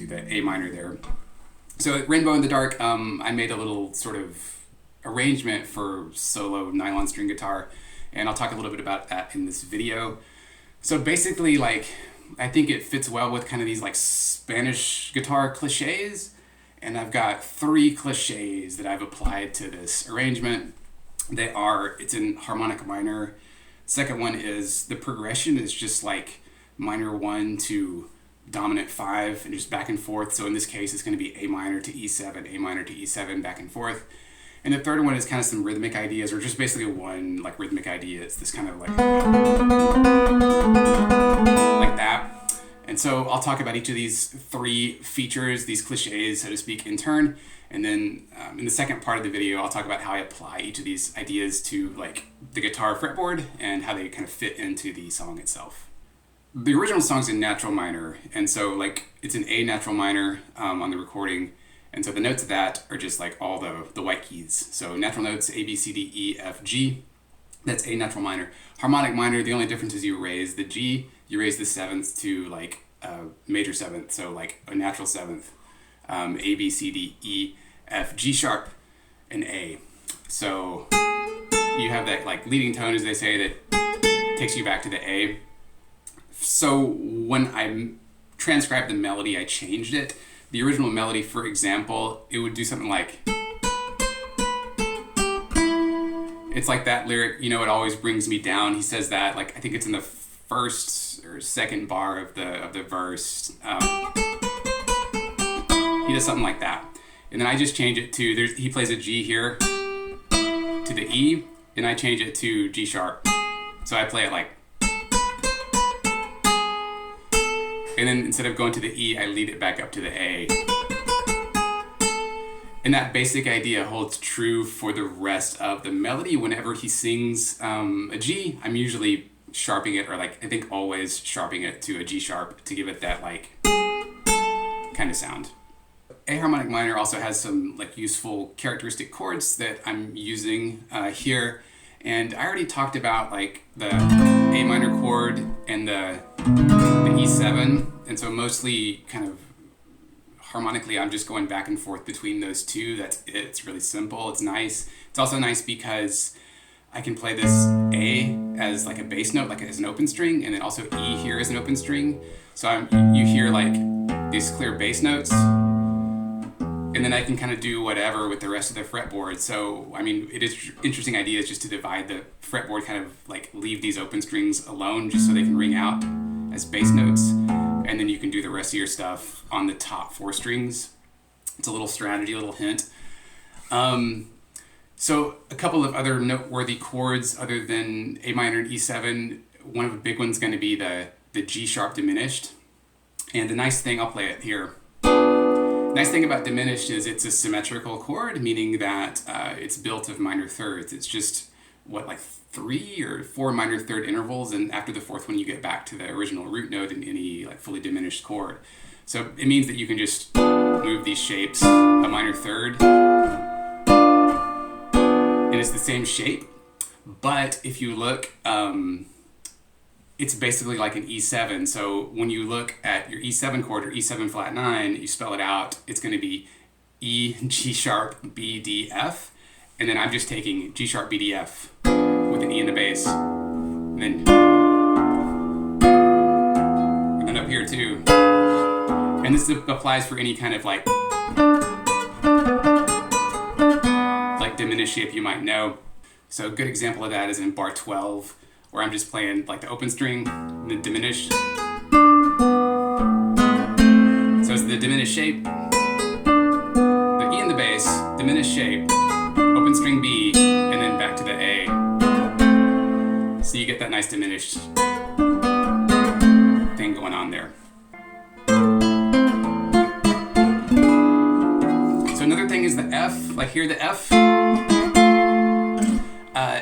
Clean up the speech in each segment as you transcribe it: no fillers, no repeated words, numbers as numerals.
the A minor there. So Rainbow in the Dark, I made a little sort of arrangement for solo nylon string guitar, and I'll talk a little bit about that in this video. So basically, like, I think it fits well with kind of these like Spanish guitar cliches, and I've got 3 cliches that I've applied to this arrangement. It's in harmonic minor. Second one is the progression is just like minor 1 to dominant 5 and just back and forth. So in this case, it's going to be A minor to E7, A minor to E7, back and forth. And the third one is kind of some rhythmic ideas, or just basically one like rhythmic idea. It's this kind of like that. And so I'll talk about each of these 3 features, these cliches, so to speak, in turn. And then in the second part of the video, I'll talk about how I apply each of these ideas to like the guitar fretboard and how they kind of fit into the song itself. The original song's in natural minor, and so like it's an A natural minor on the recording. And so the notes of that are just like all the white keys. So natural notes, A, B, C, D, E, F, G. That's A natural minor. Harmonic minor, the only difference is you raise the G, you raise the 7th to like a major 7th, so like a natural 7th. A, B, C, D, E, F, G sharp, and A. So you have that like leading tone, as they say, that takes you back to the A. So when I transcribed the melody, I changed it. The original melody, for example, it would do something like, it's like that lyric, you know, it always brings me down. He says that, like, I think it's in the first or second bar of the verse. He does something like that. And then I just change it to, he plays a G here to the E, and I change it to G sharp. So I play it like, and then instead of going to the E, I lead it back up to the A. And that basic idea holds true for the rest of the melody. Whenever he sings a G, I'm usually sharping it, or like I think always sharping it to a G sharp to give it that like kind of sound. A harmonic minor also has some like useful characteristic chords that I'm using here. And I already talked about like the A minor chord and the E7, and so mostly kind of harmonically I'm just going back and forth between those two. That's it. It's really simple. It's nice. It's also nice because I can play this A as like a bass note, like as an open string, and then also E here as an open string. So you hear like these clear bass notes, and then I can kind of do whatever with the rest of the fretboard. So, I mean, it is interesting idea is just to divide the fretboard, kind of like leave these open strings alone just so they can ring out as bass notes. And then you can do the rest of your stuff on the top 4 strings. It's a little strategy, a little hint. So a couple of other noteworthy chords other than A minor and E7. One of the big ones is going to be the G sharp diminished. And the nice thing, I'll play it here. Nice thing about diminished is it's a symmetrical chord, meaning that it's built of minor thirds. It's just, like 3 or 4 minor third intervals, and after the 4th one you get back to the original root note in any like fully diminished chord. So it means that you can just move these shapes a minor third, and it's the same shape, but if you look, it's basically like an E7. So when you look at your E7 chord or E7 flat 9, you spell it out, it's going to be E, G sharp, B, D, F. And then I'm just taking G sharp, B, D, F with an E in the bass. And then up here too. And this applies for any kind of like diminished shape you might know. So a good example of that is in bar 12, where I'm just playing like the open string, and the diminished. So it's the diminished shape, the E in the bass, diminished shape, open string B, and then back to the A. So you get that nice diminished thing going on there. So another thing is the F, like here the F.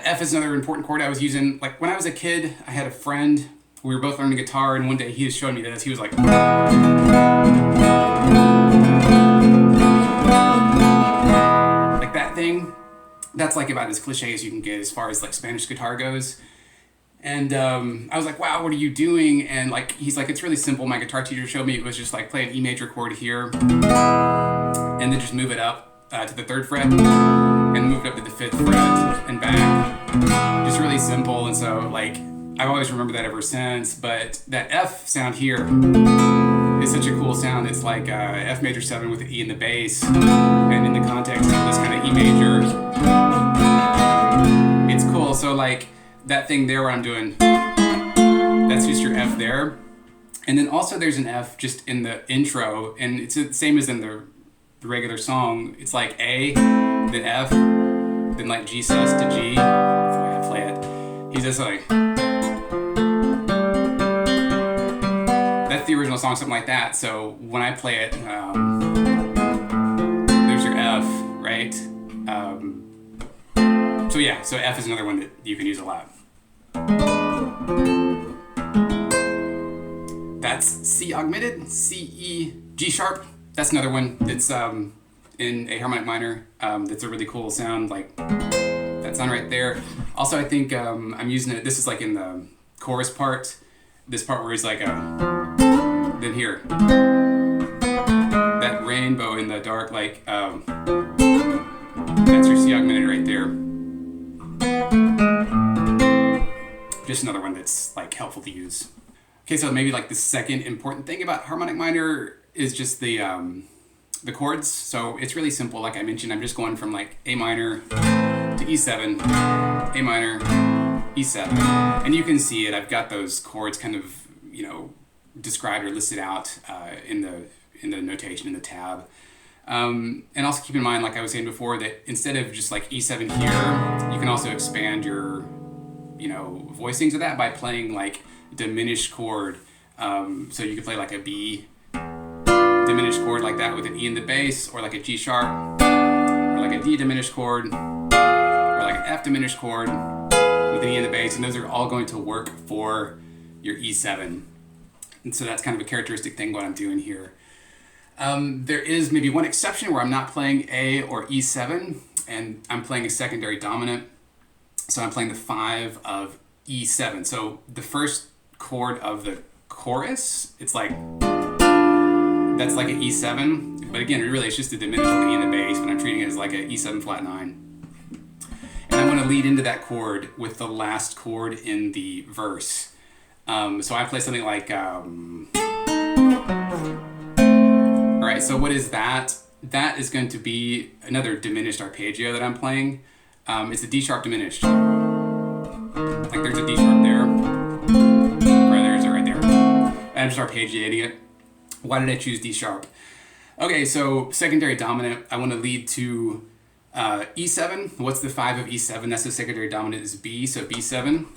F is another important chord I was using. Like when I was a kid, I had a friend, we were both learning guitar, and one day he was showing me this. He was like, like that thing. That's like about as cliche as you can get as far as like Spanish guitar goes. And I was like, wow, what are you doing? And like, he's like, it's really simple. My guitar teacher showed me it was just like play an E major chord here and then just move it up to the 3rd fret and move it up to the 5th fret and back. Just really simple. And so like, I've always remembered that ever since. But that F sound here is such a cool sound. It's like F major 7 with the E in the bass. And in the context of this kind of E major, it's cool. So like, that thing there where I'm doing, that's just your F there. And then also there's an F just in the intro, and it's the same as in the regular song. It's like A, then F, then like G sus to G. That's the way I play it. He's just like, that's the original song, something like that. So when I play it, there's your F, right? So yeah, so F is another one that you can use a lot. That's C augmented, C, E, G sharp. That's another one that's in a harmonic minor. That's a really cool sound, like that sound right there. Also, I think I'm using it, this is like in the chorus part, this part where he's like, then here, that rainbow in the dark, like, that's your C augmented right there. Just another one that's like helpful to use. Okay, so maybe like the second important thing about harmonic minor is just the chords. So it's really simple. Like I mentioned, I'm just going from like A minor to E7, A minor, E7, and you can see it. I've got those chords kind of, you know, described or listed out in the notation in the tab. And also keep in mind, like I was saying before, that instead of just like E7 here, you can also expand your, you know, voicings of that by playing like diminished chord. So you can play like a B diminished chord like that with an E in the bass, or like a G sharp, or like a D diminished chord, or like an F diminished chord with an E in the bass, and those are all going to work for your E7. And so that's kind of a characteristic thing what I'm doing here. There is maybe one exception where I'm not playing A or E7, and I'm playing a secondary dominant. So I'm playing the 5 of E7. So the first chord of the chorus, it's like, that's like an E7. But again, really it's just a diminished with the E in the bass, but I'm treating it as like an E7 flat 9. And I want to lead into that chord with the last chord in the verse. So I play something like, all right, so what is that? That is going to be another diminished arpeggio that I'm playing. It's a D sharp diminished. Like there's a D sharp there. Right there's it right there. And I'm just arpeggiating it. Why did I choose D sharp? Okay, so secondary dominant, I want to lead to E7. What's the 5 of E7? That's the secondary dominant is B, so B7.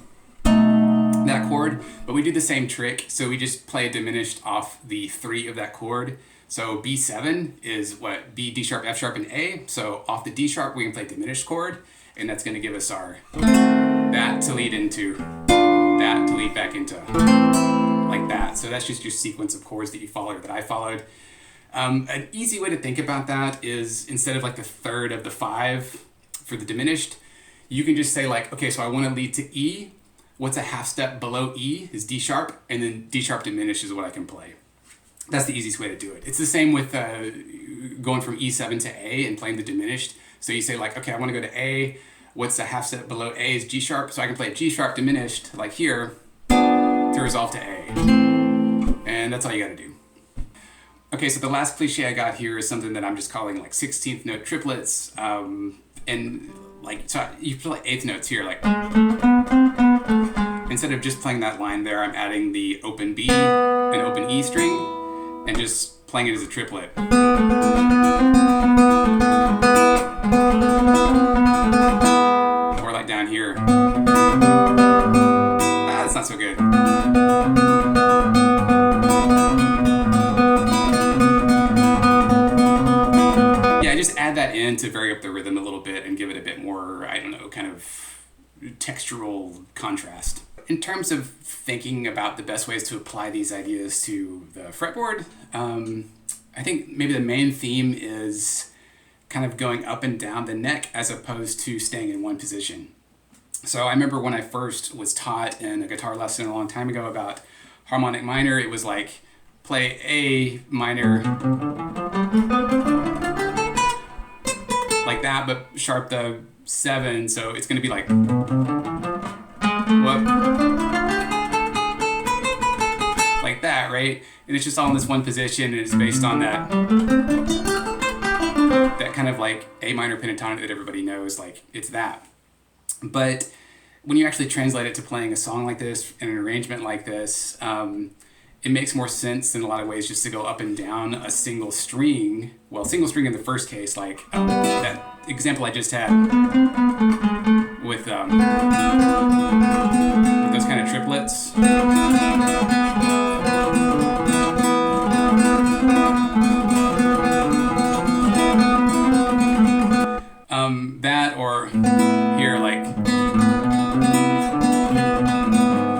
That chord, but we do the same trick. So we just play a diminished off the 3 of that chord. So B7 is what? B, D sharp, F sharp, and A. So off the D sharp, we can play diminished chord, and that's going to give us our that to lead into, that to lead back into, like that. So that's just your sequence of chords that you followed, or that I followed. An easy way to think about that is instead of like the 3rd of the 5 for the diminished, you can just say like, okay, so I want to lead to E. What's a half step below E is D sharp, and then D sharp diminished is what I can play. That's the easiest way to do it. It's the same with going from E7 to A and playing the diminished. So you say like, okay, I want to go to A. What's a half step below A is G sharp. So I can play G sharp diminished like here to resolve to A. And that's all you got to do. Okay, so the last cliche I got here is something that I'm just calling like 16th note triplets. And like, so you play 8th notes here, like, instead of just playing that line there, I'm adding the open B and open E string and just playing it as a triplet. Or like down here. That's not so good. Yeah, just add that in to vary up the rhythm a little bit and give it a bit more, I don't know, kind of textural contrast. In terms of thinking about the best ways to apply these ideas to the fretboard, I think maybe the main theme is kind of going up and down the neck as opposed to staying in one position. So I remember when I first was taught in a guitar lesson a long time ago about harmonic minor, it was like play A minor like that, but sharp the 7, so it's going to be like whoop, like that, right? And it's just all in this one position, and it's based on that kind of like A minor pentatonic that everybody knows, like it's that. But when you actually translate it to playing a song like this and an arrangement like this, it makes more sense in a lot of ways just to go up and down a single string. Well, single string in the first case, like that example I just had with those kind of triplets. That or here, like,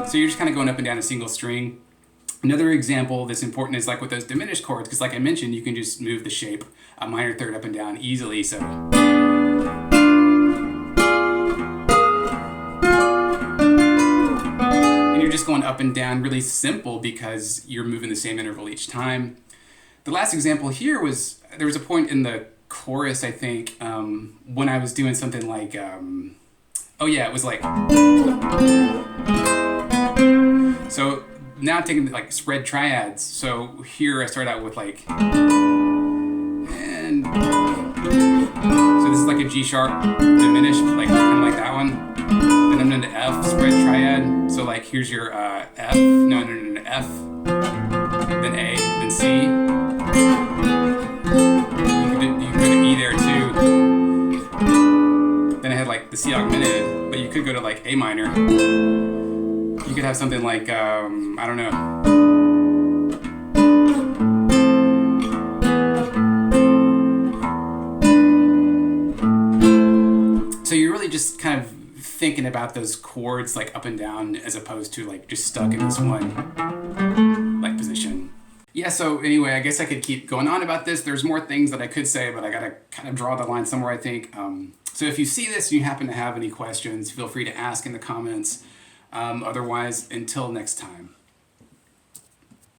so you're just kind of going up and down a single string. Another example that's important is like with those diminished chords, because like I mentioned, you can just move the shape a minor third up and down easily. So and you're just going up and down, really simple because you're moving the same interval each time. The last example here was, there was a point in the chorus, I think, when I was doing something like, oh yeah, it was like, so now I'm taking like spread triads. So here I start out with like, and so this is like a G sharp diminished, like kind of like that one. Then I'm into F spread triad. So like here's your F, no, F, then A, then C. You could go to E there too. Then I had like the C augmented, but you could go to like A minor. You could have something like, I don't know. So you're really just kind of thinking about those chords like up and down as opposed to like just stuck in this one like position. Yeah, so anyway, I guess I could keep going on about this. There's more things that I could say, but I gotta kind of draw the line somewhere, I think. So if you see this and you happen to have any questions, feel free to ask in the comments. Otherwise, until next time.